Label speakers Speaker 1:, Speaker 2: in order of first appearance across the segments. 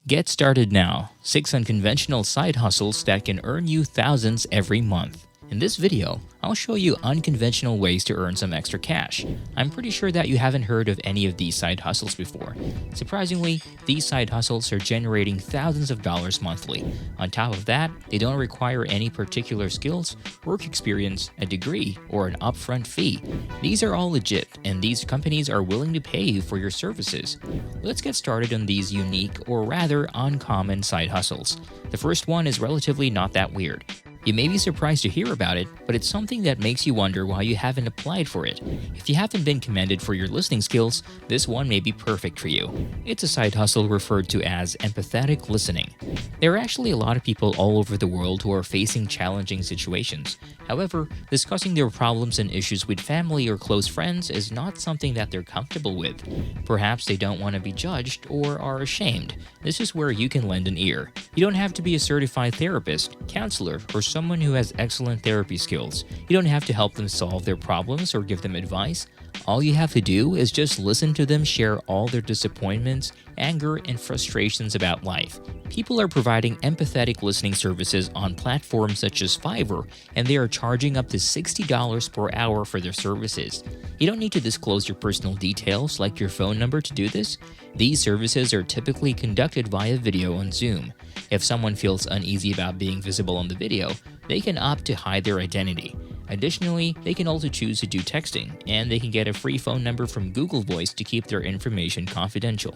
Speaker 1: Get started now. 6 unconventional side hustles that can earn you thousands every month. In this video, I'll show you unconventional ways to earn some extra cash. I'm pretty sure that you haven't heard of any of these side hustles before. Surprisingly, these side hustles are generating thousands of dollars monthly. On top of that, they don't require any particular skills, work experience, a degree, or an upfront fee. These are all legit, and these companies are willing to pay you for your services. Let's get started on these unique, or rather uncommon side hustles. The first one is relatively not that weird. You may be surprised to hear about it, but it's something that makes you wonder why you haven't applied for it. If you haven't been commended for your listening skills, this one may be perfect for you. It's a side hustle referred to as empathetic listening. There are actually a lot of people all over the world who are facing challenging situations. However, discussing their problems and issues with family or close friends is not something that they're comfortable with. Perhaps they don't want to be judged or are ashamed. This is where you can lend an ear. You don't have to be a certified therapist, counselor, or someone who has excellent therapy skills. You don't have to help them solve their problems or give them advice. All you have to do is just listen to them share all their disappointments, anger, and frustrations about life. People are providing empathetic listening services on platforms such as Fiverr, and they are charging up to $60 per hour for their services. You don't need to disclose your personal details like your phone number to do this. These services are typically conducted via video on Zoom. If someone feels uneasy about being visible on the video, they can opt to hide their identity. Additionally, they can also choose to do texting, and they can get a free phone number from Google Voice to keep their information confidential.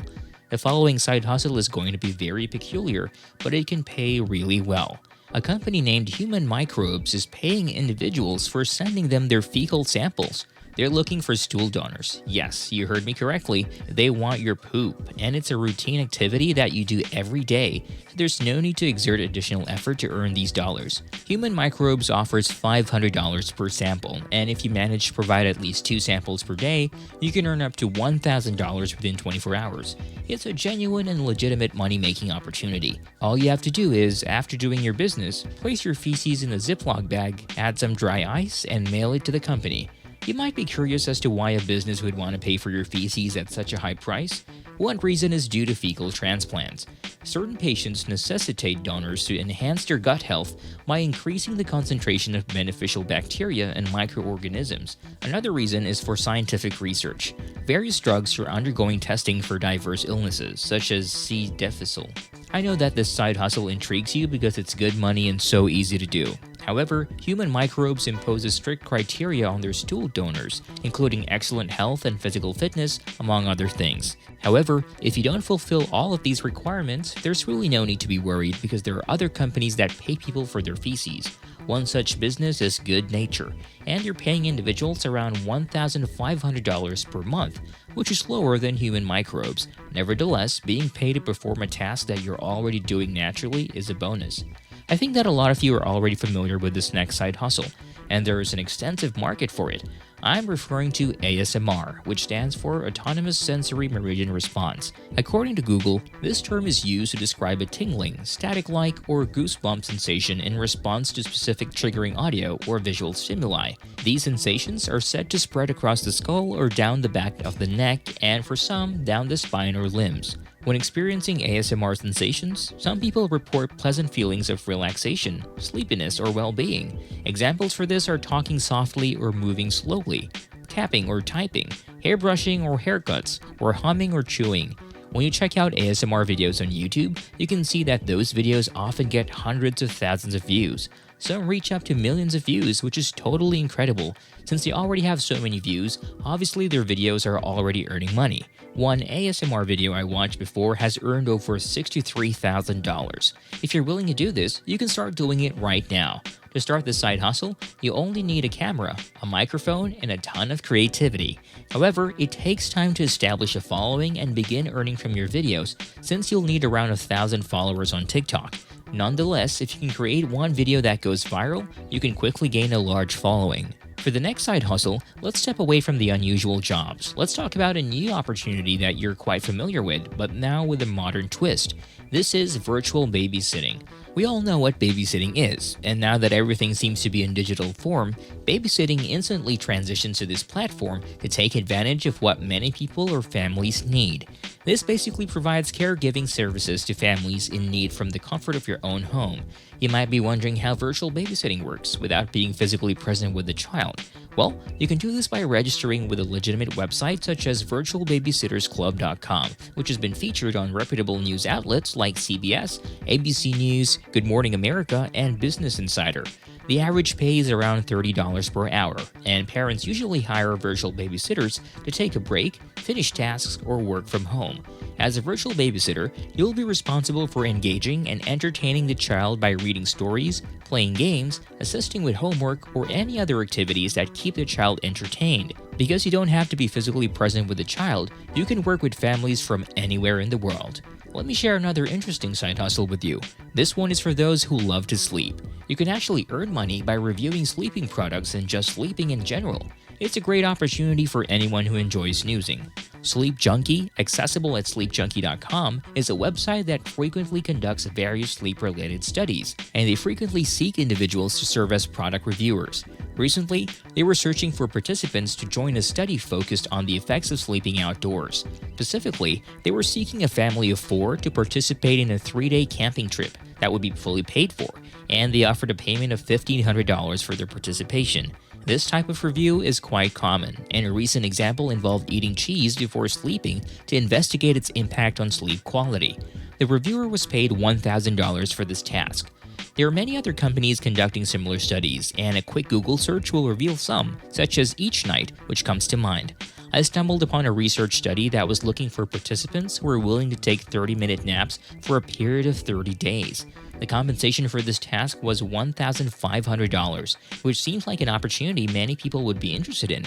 Speaker 1: The following side hustle is going to be very peculiar, but it can pay really well. A company named Human Microbes is paying individuals for sending them their fecal samples. They're looking for stool donors. Yes, you heard me correctly. They want your poop, and it's a routine activity that you do every day. There's no need to exert additional effort to earn these dollars. Human Microbes offers $500 per sample, and if you manage to provide at least 2 samples per day, you can earn up to $1,000 within 24 hours. It's a genuine and legitimate money-making opportunity. All you have to do is, after doing your business, place your feces in a Ziploc bag, add some dry ice, and mail it to the company. You might be curious as to why a business would want to pay for your feces at such a high price. One reason is due to fecal transplants. Certain patients necessitate donors to enhance their gut health by increasing the concentration of beneficial bacteria and microorganisms. Another reason is for scientific research. Various drugs are undergoing testing for diverse illnesses, such as C. difficile. I know that this side hustle intrigues you because it's good money and so easy to do. However, Human Microbes imposes strict criteria on their stool donors, including excellent health and physical fitness, among other things. However, if you don't fulfill all of these requirements, there's really no need to be worried because there are other companies that pay people for their feces. One such business is Good Nature, and you're paying individuals around $1,500 per month, which is lower than Human Microbes. Nevertheless, being paid to perform a task that you're already doing naturally is a bonus. I think that a lot of you are already familiar with this next side hustle, and there is an extensive market for it. I'm referring to ASMR, which stands for Autonomous Sensory Meridian Response. According to Google, this term is used to describe a tingling, static-like, or goosebump sensation in response to specific triggering audio or visual stimuli. These sensations are said to spread across the skull or down the back of the neck, and for some, down the spine or limbs. When experiencing ASMR sensations, some people report pleasant feelings of relaxation, sleepiness, or well-being. Examples for this are talking softly or moving slowly, tapping or typing, hairbrushing or haircuts, or humming or chewing. When you check out ASMR videos on YouTube, you can see that those videos often get hundreds of thousands of views. Some reach up to millions of views, which is totally incredible. Since they already have so many views, obviously their videos are already earning money. One ASMR video I watched before has earned over $63,000. If you're willing to do this, you can start doing it right now. To start this side hustle, you only need a camera, a microphone, and a ton of creativity. However, it takes time to establish a following and begin earning from your videos, since you'll need around 1,000 followers on TikTok. Nonetheless, if you can create one video that goes viral, you can quickly gain a large following. For the next side hustle, let's step away from the unusual jobs. Let's talk about a new opportunity that you're quite familiar with, but now with a modern twist. This is virtual babysitting. We all know what babysitting is, and now that everything seems to be in digital form, babysitting instantly transitions to this platform to take advantage of what many people or families need. This basically provides caregiving services to families in need from the comfort of your own home. You might be wondering how virtual babysitting works without being physically present with the child. Well, you can do this by registering with a legitimate website such as virtualbabysittersclub.com, which has been featured on reputable news outlets like CBS, ABC News, Good Morning America, and Business Insider. The average pay is around $30 per hour, and parents usually hire virtual babysitters to take a break, finish tasks, or work from home. As a virtual babysitter, you'll be responsible for engaging and entertaining the child by reading stories, playing games, assisting with homework, or any other activities that keep the child entertained. Because you don't have to be physically present with the child, you can work with families from anywhere in the world. Let me share another interesting side hustle with you. This one is for those who love to sleep. You can actually earn money by reviewing sleeping products and just sleeping in general. It's a great opportunity for anyone who enjoys snoozing. Sleep Junkie, accessible at sleepjunkie.com, is a website that frequently conducts various sleep-related studies, and they frequently seek individuals to serve as product reviewers. Recently, they were searching for participants to join a study focused on the effects of sleeping outdoors. Specifically, they were seeking a family of 4 to participate in a 3-day camping trip that would be fully paid for, and they offered a payment of $1,500 for their participation. This type of review is quite common, and a recent example involved eating cheese before sleeping to investigate its impact on sleep quality. The reviewer was paid $1,000 for this task. There are many other companies conducting similar studies, and a quick Google search will reveal some, such as Each Night, which comes to mind. I stumbled upon a research study that was looking for participants who were willing to take 30-minute naps for a period of 30 days. The compensation for this task was $1,500, which seems like an opportunity many people would be interested in.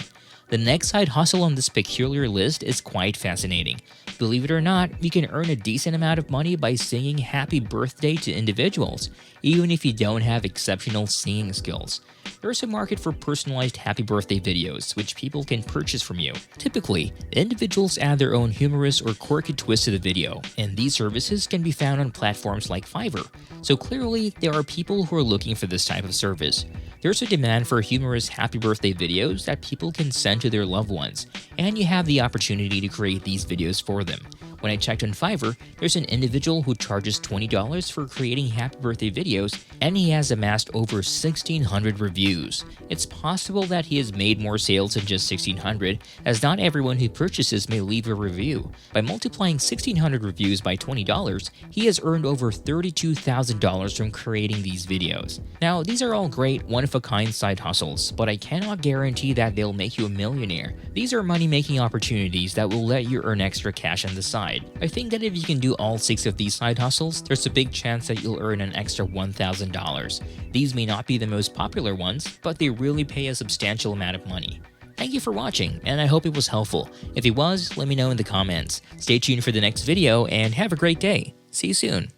Speaker 1: The next side hustle on this peculiar list is quite fascinating. Believe it or not, you can earn a decent amount of money by singing happy birthday to individuals, even if you don't have exceptional singing skills. There's a market for personalized happy birthday videos, which people can purchase from you. Typically, individuals add their own humorous or quirky twist to the video, and these services can be found on platforms like Fiverr. So clearly, there are people who are looking for this type of service. There's a demand for humorous happy birthday videos that people can send to their loved ones, and you have the opportunity to create these videos for them. When I checked on Fiverr, there's an individual who charges $20 for creating happy birthday videos, and he has amassed over 1,600 reviews. It's possible that he has made more sales than just 1,600, as not everyone who purchases may leave a review. By multiplying 1,600 reviews by $20, he has earned over $32,000 from creating these videos. Now, these are all great, one-of-a-kind side hustles, but I cannot guarantee that they'll make you a millionaire. These are money-making opportunities that will let you earn extra cash on the side. I think that if you can do all 6 of these side hustles, there's a big chance that you'll earn an extra $1,000. These may not be the most popular ones, but they really pay a substantial amount of money. Thank you for watching, and I hope it was helpful. If it was, let me know in the comments. Stay tuned for the next video, and have a great day. See you soon.